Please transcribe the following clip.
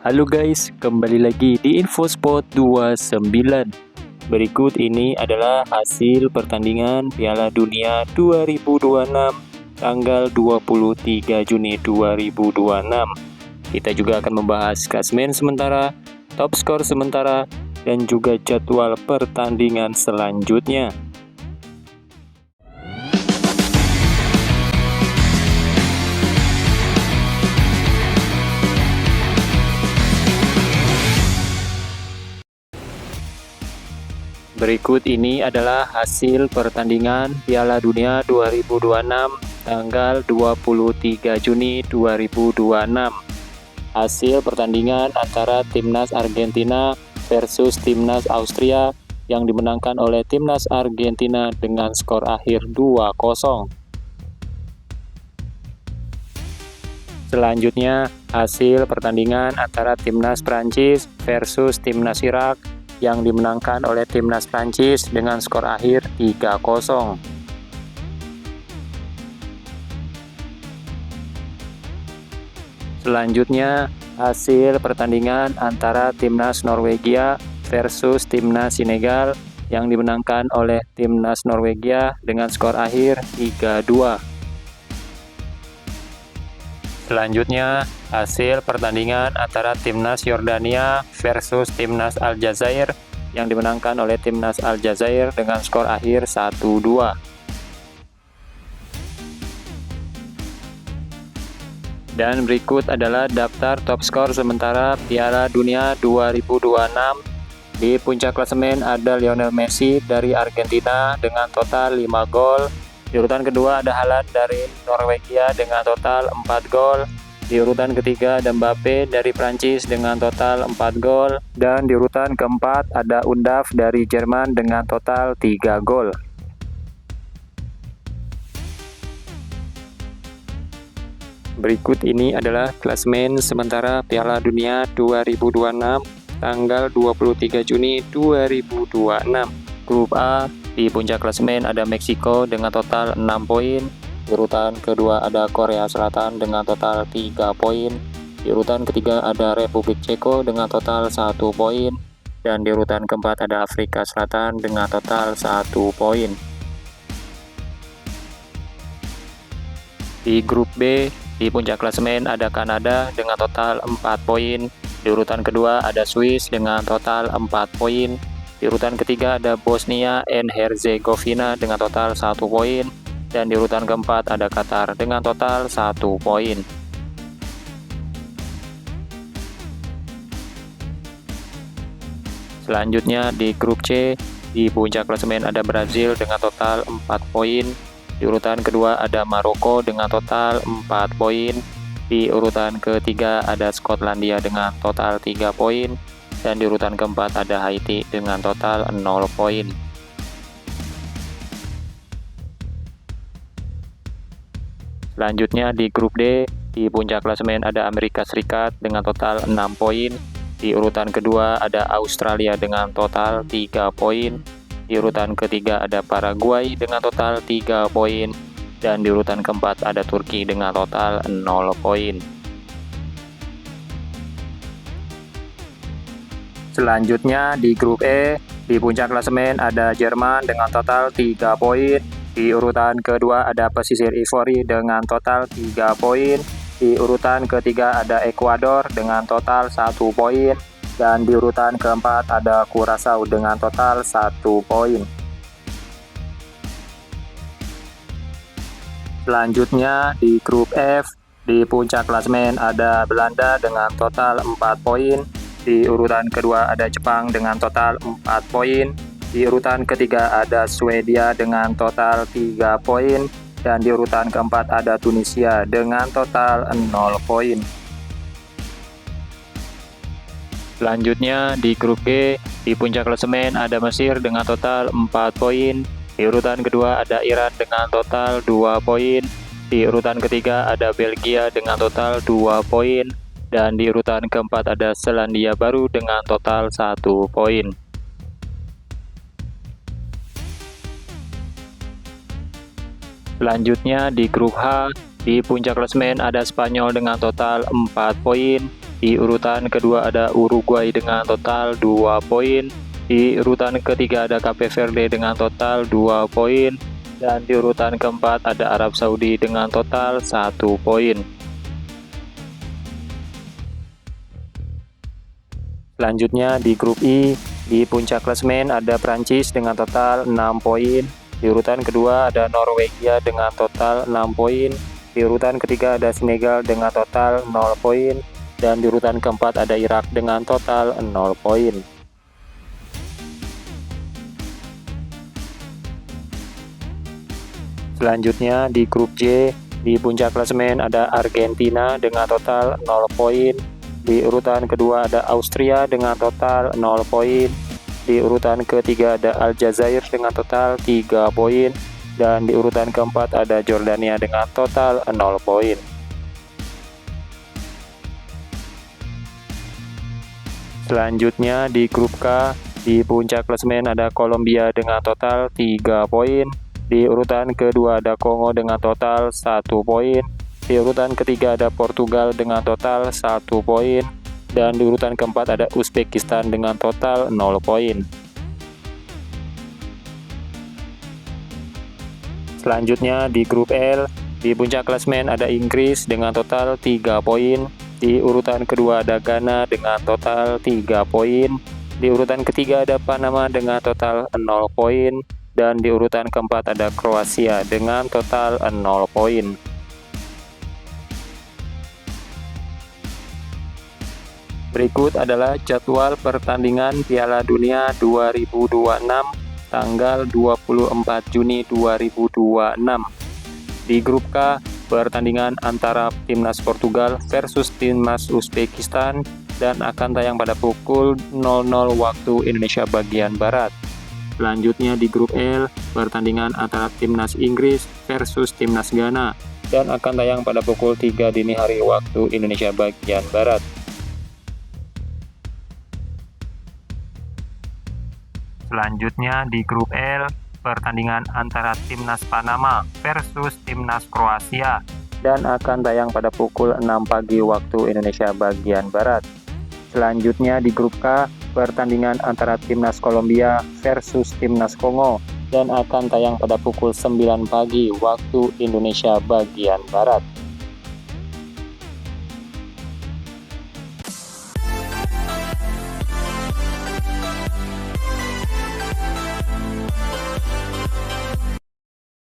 Halo guys, kembali lagi di Infospot 29. Berikut ini adalah hasil pertandingan Piala Dunia 2026 tanggal 23 Juni 2026. Kita juga akan membahas klasemen sementara, top skor sementara, dan juga jadwal pertandingan selanjutnya. Berikut ini adalah hasil pertandingan Piala Dunia 2026 tanggal 23 Juni 2026. Hasil pertandingan antara Timnas Argentina versus Timnas Austria yang dimenangkan oleh Timnas Argentina dengan skor akhir 2-0. Selanjutnya, hasil pertandingan antara Timnas Prancis versus Timnas Irak yang dimenangkan oleh Timnas Prancis dengan skor akhir 3-0. Selanjutnya, hasil pertandingan antara Timnas Norwegia versus Timnas Senegal yang dimenangkan oleh Timnas Norwegia dengan skor akhir 3-2. Selanjutnya, hasil pertandingan antara Timnas Yordania versus Timnas Aljazair yang dimenangkan oleh Timnas Aljazair dengan skor akhir 1-2. Dan berikut adalah daftar top skor sementara Piala Dunia 2026. Di puncak klasemen ada Lionel Messi dari Argentina dengan total 5 gol. Di urutan kedua ada Haaland dari Norwegia dengan total 4 gol. Di urutan ketiga ada Mbappe dari Prancis dengan total 4 gol. Dan di urutan keempat ada Undav dari Jerman dengan total 3 gol. Berikut ini adalah klasemen sementara Piala Dunia 2026 tanggal 23 Juni 2026. Grup A, di puncak klasemen ada Meksiko dengan total 6 poin. Di urutan kedua ada Korea Selatan dengan total 3 poin. Di urutan ketiga ada Republik Ceko dengan total 1 poin. Dan di urutan keempat ada Afrika Selatan dengan total 1 poin. Di grup B, di puncak klasemen ada Kanada dengan total 4 poin. Di urutan kedua ada Swiss dengan total 4 poin. Di urutan ketiga ada Bosnia and Herzegovina dengan total 1 poin. Dan di urutan keempat ada Qatar dengan total 1 poin. Selanjutnya di grup C, di puncak klasemen ada Brazil dengan total 4 poin. Di urutan kedua ada Maroko dengan total 4 poin. Di urutan ketiga ada Skotlandia dengan total 3 poin. Dan di urutan keempat ada Haiti dengan total 0 poin. Selanjutnya di grup D, di puncak klasemen ada Amerika Serikat dengan total 6 poin. Di urutan kedua ada Australia dengan total 3 poin. Di urutan ketiga ada Paraguay dengan total 3 poin. Dan di urutan keempat ada Turki dengan total 0 poin. Selanjutnya di grup E, di puncak klasemen ada Jerman dengan total 3 poin. Di urutan kedua ada Pesisir Ivory dengan total 3 poin. Di urutan ketiga ada Ekuador dengan total 1 poin. Dan di urutan keempat ada Curaçao dengan total 1 poin. Selanjutnya di grup F, di puncak klasemen ada Belanda dengan total 4 poin. Di urutan kedua ada Jepang dengan total 4 poin. Di urutan ketiga ada Swedia dengan total 3 poin. Dan di urutan keempat ada Tunisia dengan total 0 poin. Selanjutnya di grup G, di puncak klasemen ada Mesir dengan total 4 poin. Di urutan kedua ada Iran dengan total 2 poin. Di urutan ketiga ada Belgia dengan total 2 poin. Dan di urutan keempat ada Selandia Baru dengan total 1 poin. Selanjutnya di grup H, di puncak klasemen ada Spanyol dengan total 4 poin. Di urutan kedua ada Uruguay dengan total 2 poin. Di urutan ketiga ada Cape Verde dengan total 2 poin. Dan di urutan keempat ada Arab Saudi dengan total 1 poin. Selanjutnya di grup I, di puncak klasemen ada Prancis dengan total 6 poin. Di urutan kedua ada Norwegia dengan total 6 poin. Di urutan ketiga ada Senegal dengan total 0 poin. Dan di urutan keempat ada Irak dengan total 0 poin. Selanjutnya di grup J, di puncak klasemen ada Argentina dengan total 0 poin. Di urutan kedua ada Austria dengan total 0 poin. Di urutan ketiga ada Aljazair dengan total 3 poin. Dan di urutan keempat ada Jordania dengan total 0 poin. Selanjutnya di grup K, di puncak klasemen ada Kolombia dengan total 3 poin. Di urutan kedua ada Kongo dengan total 1 poin. Di urutan ketiga ada Portugal dengan total 1 poin. Dan di urutan keempat ada Uzbekistan dengan total 0 poin. Selanjutnya di grup L, di puncak klasemen ada Inggris dengan total 3 poin. Di urutan kedua ada Ghana dengan total 3 poin. Di urutan ketiga ada Panama dengan total 0 poin. Dan di urutan keempat ada Kroasia dengan total 0 poin. Berikut adalah jadwal pertandingan Piala Dunia 2026 tanggal 24 Juni 2026. Di grup K, pertandingan antara timnas Portugal versus timnas Uzbekistan dan akan tayang pada pukul 00 waktu Indonesia bagian Barat. Selanjutnya di grup L, pertandingan antara timnas Inggris versus timnas Ghana dan akan tayang pada pukul 3 dini hari waktu Indonesia bagian Barat. Selanjutnya di grup L, pertandingan antara timnas Panama versus timnas Kroasia dan akan tayang pada pukul 6 pagi waktu Indonesia bagian Barat. Selanjutnya di grup K, pertandingan antara timnas Kolombia versus timnas Kongo dan akan tayang pada pukul 9 pagi waktu Indonesia bagian Barat.